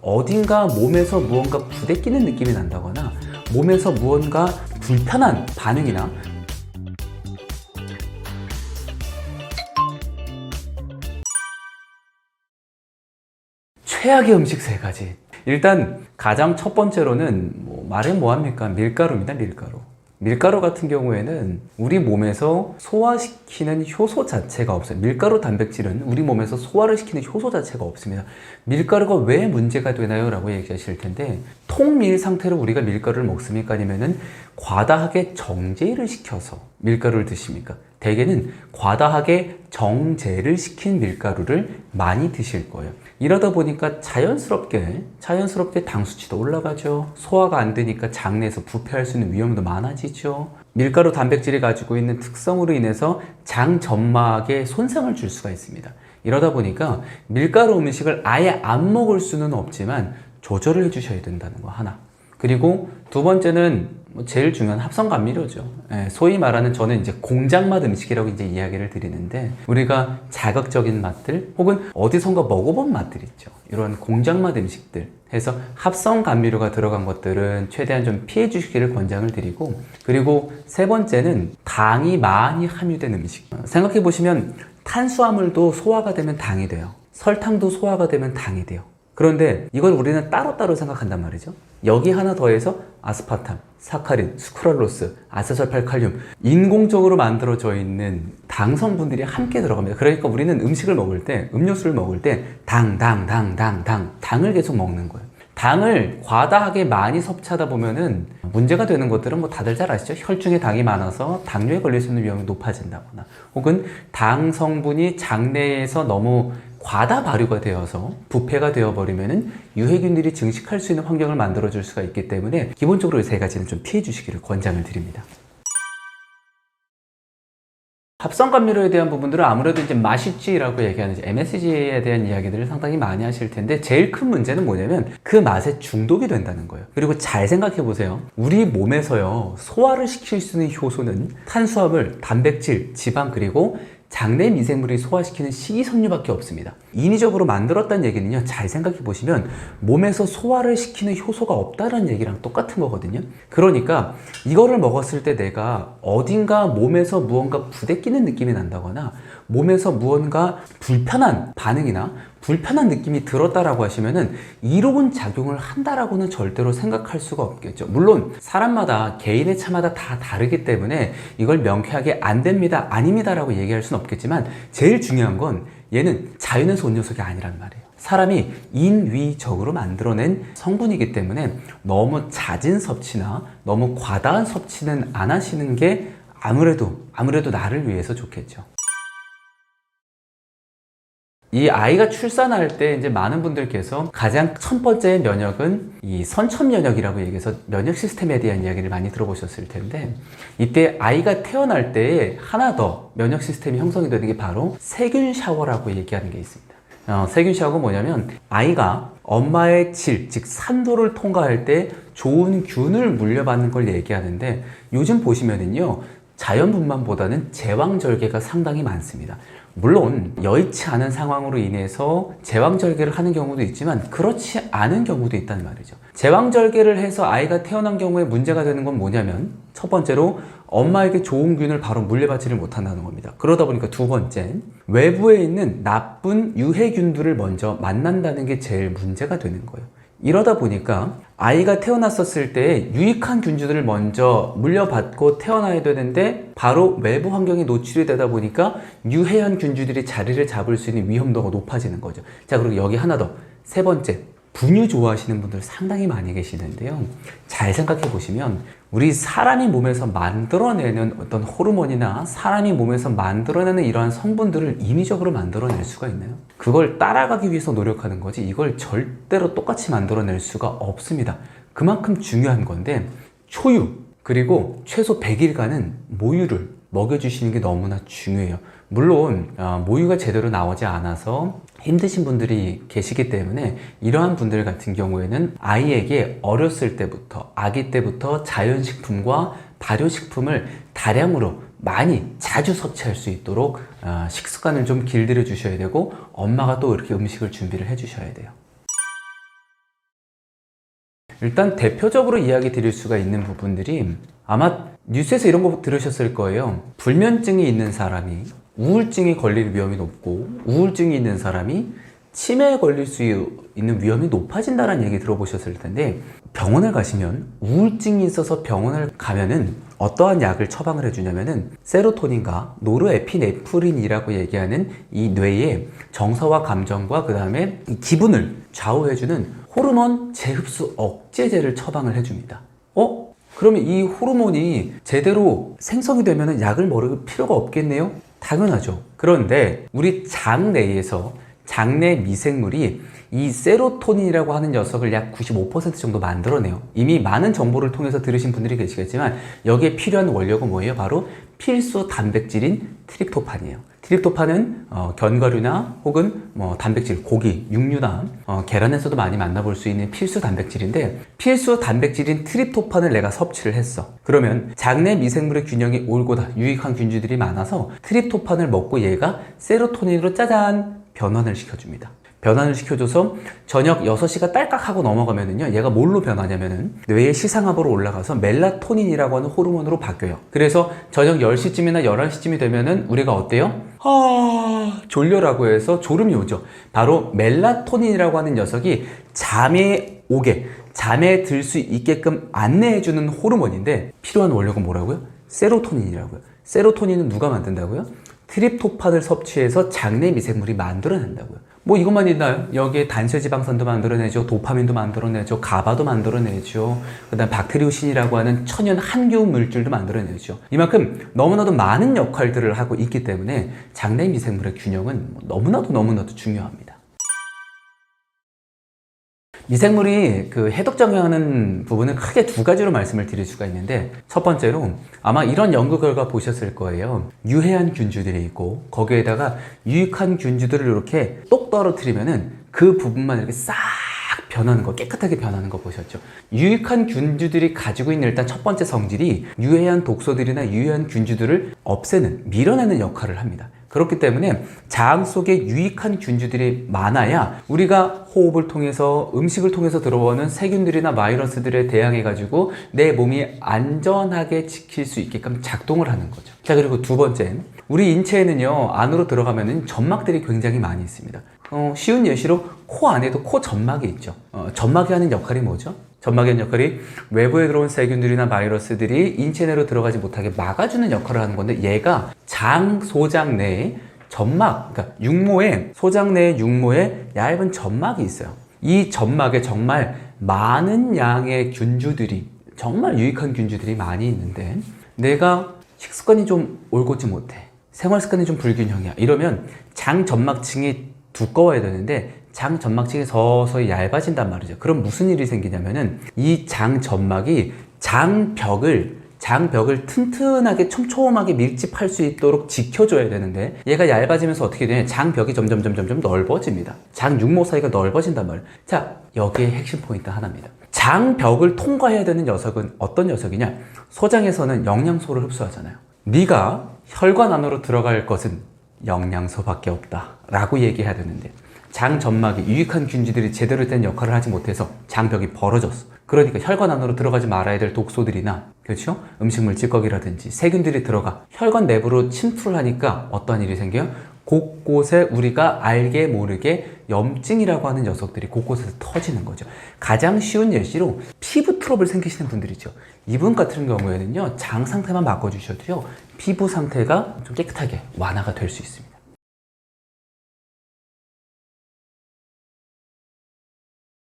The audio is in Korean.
어딘가 몸에서 무언가 부대끼는 느낌이 난다거나 몸에서 무언가 불편한 반응이나 최악의 음식 3가지. 일단 가장 첫 번째로는 말해 뭐합니까? 밀가루입니다. 밀가루 같은 경우에는 우리 몸에서 소화시키는 효소 자체가 없어요. 밀가루 단백질은 우리 몸에서 소화를 시키는 효소 자체가 없습니다. 밀가루가 왜 문제가 되나요? 라고 얘기하실 텐데, 통밀 상태로 우리가 밀가루를 먹습니까? 아니면은 과다하게 정제를 시켜서 밀가루를 드십니까? 대개는 과다하게 정제를 시킨 밀가루를 많이 드실 거예요. 이러다 보니까 자연스럽게 당 수치도 올라가죠. 소화가 안 되니까 장내에서 부패할 수 있는 위험도 많아지죠. 밀가루 단백질이 가지고 있는 특성으로 인해서 장 점막에 손상을 줄 수가 있습니다. 이러다 보니까 밀가루 음식을 아예 안 먹을 수는 없지만 조절을 해주셔야 된다는 거 하나. 그리고 두 번째는 제일 중요한 합성 감미료죠. 소위 말하는, 저는 이제 공장맛 음식이라고 이제 이야기를 드리는데, 우리가 자극적인 맛들 혹은 어디선가 먹어본 맛들 있죠. 이런 공장맛 음식들 해서 합성 감미료가 들어간 것들은 최대한 좀 피해 주시기를 권장을 드리고, 그리고 세 번째는 당이 많이 함유된 음식. 생각해 보시면 탄수화물도 소화가 되면 당이 돼요. 설탕도 소화가 되면 당이 돼요. 그런데 이걸 우리는 따로따로 생각한단 말이죠. 여기 하나 더해서 아스파탐, 사카린, 수크랄로스, 아세설팔칼륨, 인공적으로 만들어져 있는 당 성분들이 함께 들어갑니다. 그러니까 우리는 음식을 먹을 때, 음료수를 먹을 때 당을 계속 먹는 거예요. 당을 과다하게 많이 섭취하다 보면은 문제가 되는 것들은 다들 잘 아시죠? 혈중에 당이 많아서 당뇨에 걸릴 수 있는 위험이 높아진다거나, 혹은 당 성분이 장내에서 너무 과다 발효가 되어서 부패가 되어버리면은 유해균들이 증식할 수 있는 환경을 만들어줄 수가 있기 때문에 기본적으로 이 3가지는 좀 피해 주시기를 권장을 드립니다. 합성 감미료에 대한 부분들은 아무래도 이제 맛있지라고 얘기하는 MSG에 대한 이야기들을 상당히 많이 하실 텐데, 제일 큰 문제는 뭐냐면 그 맛에 중독이 된다는 거예요. 그리고 잘 생각해 보세요. 우리 몸에서요, 소화를 시킬 수 있는 효소는 탄수화물, 단백질, 지방, 그리고 장내 미생물이 소화시키는 식이섬유밖에 없습니다. 인위적으로 만들었다는 얘기는요, 잘 생각해 보시면 몸에서 소화를 시키는 효소가 없다는 얘기랑 똑같은 거거든요. 그러니까 이거를 먹었을 때 내가 어딘가 몸에서 무언가 부대끼는 느낌이 난다거나 몸에서 무언가 불편한 반응이나 불편한 느낌이 들었다라고 하시면은 이로운 작용을 한다라고는 절대로 생각할 수가 없겠죠. 물론 사람마다 개인의 차마다 다 다르기 때문에 이걸 명쾌하게 안 됩니다, 아닙니다라고 얘기할 수는 없겠지만, 제일 중요한 건 얘는 자연에서 온 녀석이 아니란 말이에요. 사람이 인위적으로 만들어낸 성분이기 때문에 너무 잦은 섭취나 너무 과다한 섭취는 안 하시는 게 아무래도 나를 위해서 좋겠죠. 이 아이가 출산할 때 이제 많은 분들께서 가장 첫 번째 면역은 이 선천 면역이라고 얘기해서 면역 시스템에 대한 이야기를 많이 들어보셨을 텐데, 이때 아이가 태어날 때 하나 더 면역 시스템이 형성이 되는 게 바로 세균 샤워라고 얘기하는 게 있습니다. 세균 샤워가 뭐냐면, 아이가 엄마의 질, 즉 산도를 통과할 때 좋은 균을 물려받는 걸 얘기하는데, 요즘 보시면은요, 자연분만보다는 제왕절개가 상당히 많습니다. 물론 여의치 않은 상황으로 인해서 제왕절개를 하는 경우도 있지만 그렇지 않은 경우도 있다는 말이죠. 제왕절개를 해서 아이가 태어난 경우에 문제가 되는 건 뭐냐면, 첫 번째로 엄마에게 좋은 균을 바로 물려받지를 못한다는 겁니다. 그러다 보니까 두 번째, 외부에 있는 나쁜 유해균들을 먼저 만난다는 게 제일 문제가 되는 거예요. 이러다 보니까 아이가 태어났었을 때 유익한 균주들을 먼저 물려받고 태어나야 되는데 바로 외부 환경에 노출이 되다 보니까 유해한 균주들이 자리를 잡을 수 있는 위험도가 높아지는 거죠. 자, 그리고 여기 하나 더, 세 번째, 분유 좋아하시는 분들 상당히 많이 계시는데요, 잘 생각해 보시면 우리 사람이 몸에서 만들어내는 어떤 호르몬이나 사람이 몸에서 만들어내는 이러한 성분들을 인위적으로 만들어낼 수가 있나요? 그걸 따라가기 위해서 노력하는 거지 이걸 절대로 똑같이 만들어낼 수가 없습니다. 그만큼 중요한 건데, 초유 그리고 최소 100일간은 모유를 먹여주시는 게 너무나 중요해요. 물론 모유가 제대로 나오지 않아서 힘드신 분들이 계시기 때문에 이러한 분들 같은 경우에는 아이에게 어렸을 때부터, 아기 때부터 자연식품과 발효식품을 다량으로 많이 자주 섭취할 수 있도록 식습관을 좀 길들여 주셔야 되고, 엄마가 또 이렇게 음식을 준비를 해 주셔야 돼요. 일단 대표적으로 이야기 드릴 수가 있는 부분들이 아마 뉴스에서 이런 거 들으셨을 거예요. 불면증이 있는 사람이 우울증에 걸릴 위험이 높고 우울증이 있는 사람이 치매에 걸릴 수 있는 위험이 높아진다는 얘기 들어보셨을 텐데 병원을 가시면 우울증이 있어서 병원을 가면은 어떠한 약을 처방을 해주냐면은 세로토닌과 노르에피네프린이라고 얘기하는 이 뇌의 정서와 감정과 그 다음에 기분을 좌우해주는 호르몬 재흡수 억제제를 처방을 해줍니다. 그러면 이 호르몬이 제대로 생성이 되면 약을 먹을 필요가 없겠네요? 당연하죠. 그런데 우리 장 내에서 장내 미생물이 이 세로토닌이라고 하는 녀석을 약 95% 정도 만들어내요. 이미 많은 정보를 통해서 들으신 분들이 계시겠지만 여기에 필요한 원료가 뭐예요? 바로 필수 단백질인 트립토판이에요. 트립토판은 견과류나 혹은 단백질, 고기, 육류나 계란에서도 많이 만나볼 수 있는 필수 단백질인데 필수 단백질인 트립토판을 내가 섭취를 했어. 그러면 장내 미생물의 균형이 옳고다 유익한 균주들이 많아서 트립토판을 먹고 얘가 세로토닌으로 짜잔 변환을 시켜줍니다. 변환을 시켜줘서 저녁 6시가 딸깍 하고 넘어가면은요, 얘가 뭘로 변하냐면은 뇌의 시상압으로 올라가서 멜라토닌이라고 하는 호르몬으로 바뀌어요. 그래서 저녁 10시쯤이나 11시쯤이 되면은 우리가 어때요? 졸려라고 해서 졸음이 오죠. 바로 멜라토닌이라고 하는 녀석이 잠에 들 수 있게끔 안내해주는 호르몬인데 필요한 원료가 뭐라고요? 세로토닌이라고요. 세로토닌은 누가 만든다고요? 트립토판을 섭취해서 장내 미생물이 만들어낸다고요. 뭐 이것만 있나요? 여기에 단쇄지방산도 만들어내죠. 도파민도 만들어내죠. 가바도 만들어내죠. 그 다음 박테리오신이라고 하는 천연 항균 물질도 만들어내죠. 이만큼 너무나도 많은 역할들을 하고 있기 때문에 장내 미생물의 균형은 너무나도 중요합니다. 미생물이 해독작용하는 부분은 크게 두 가지로 말씀을 드릴 수가 있는데 첫 번째로 아마 이런 연구 결과 보셨을 거예요. 유해한 균주들이 있고 거기에다가 유익한 균주들을 이렇게 똑 떨어뜨리면은 그 부분만 이렇게 싹 변하는 거, 깨끗하게 변하는 거 보셨죠? 유익한 균주들이 가지고 있는 일단 첫 번째 성질이 유해한 독소들이나 유해한 균주들을 없애는, 밀어내는 역할을 합니다. 그렇기 때문에 장 속에 유익한 균주들이 많아야 우리가 호흡을 통해서 음식을 통해서 들어오는 세균들이나 바이러스들에 대항해 가지고 내 몸이 안전하게 지킬 수 있게끔 작동을 하는 거죠. 자, 그리고 두 번째, 우리 인체에는요 안으로 들어가면은 점막들이 굉장히 많이 있습니다. 쉬운 예시로 코 안에도 코 점막이 있죠. 점막이 하는 역할이 뭐죠? 점막의 역할이 외부에 들어온 세균들이나 바이러스들이 인체 내로 들어가지 못하게 막아주는 역할을 하는 건데 얘가 소장 내에 점막, 그러니까 소장 내의 육모에 얇은 점막이 있어요. 이 점막에 정말 많은 양의 균주들이, 정말 유익한 균주들이 많이 있는데 내가 식습관이 좀 올곧지 못해, 생활 습관이 좀 불균형이야, 이러면 장 점막층이 두꺼워야 되는데 장 점막층이 서서히 얇아진단 말이죠. 그럼 무슨 일이 생기냐면은 이 장 점막이 장벽을 튼튼하게 촘촘하게 밀집할 수 있도록 지켜줘야 되는데 얘가 얇아지면서 어떻게 되냐, 장벽이 점점 넓어집니다. 장 육모 사이가 넓어진단 말이에요. 자, 여기에 핵심 포인트 하나입니다. 장벽을 통과해야 되는 녀석은 어떤 녀석이냐, 소장에서는 영양소를 흡수하잖아요. 네가 혈관 안으로 들어갈 것은 영양소밖에 없다 라고 얘기해야 되는데 장 점막이 유익한 균주들이 제대로 된 역할을 하지 못해서 장벽이 벌어졌어. 그러니까 혈관 안으로 들어가지 말아야 될 독소들이나, 그렇죠? 음식물 찌꺼기라든지 세균들이 들어가 혈관 내부로 침투를 하니까 어떠한 일이 생겨요? 곳곳에 우리가 알게 모르게 염증이라고 하는 녀석들이 곳곳에서 터지는 거죠. 가장 쉬운 예시로 피부 트러블 생기시는 분들이죠. 이분 같은 경우에는요 장 상태만 바꿔주셔도요 피부 상태가 좀 깨끗하게 완화가 될 수 있습니다.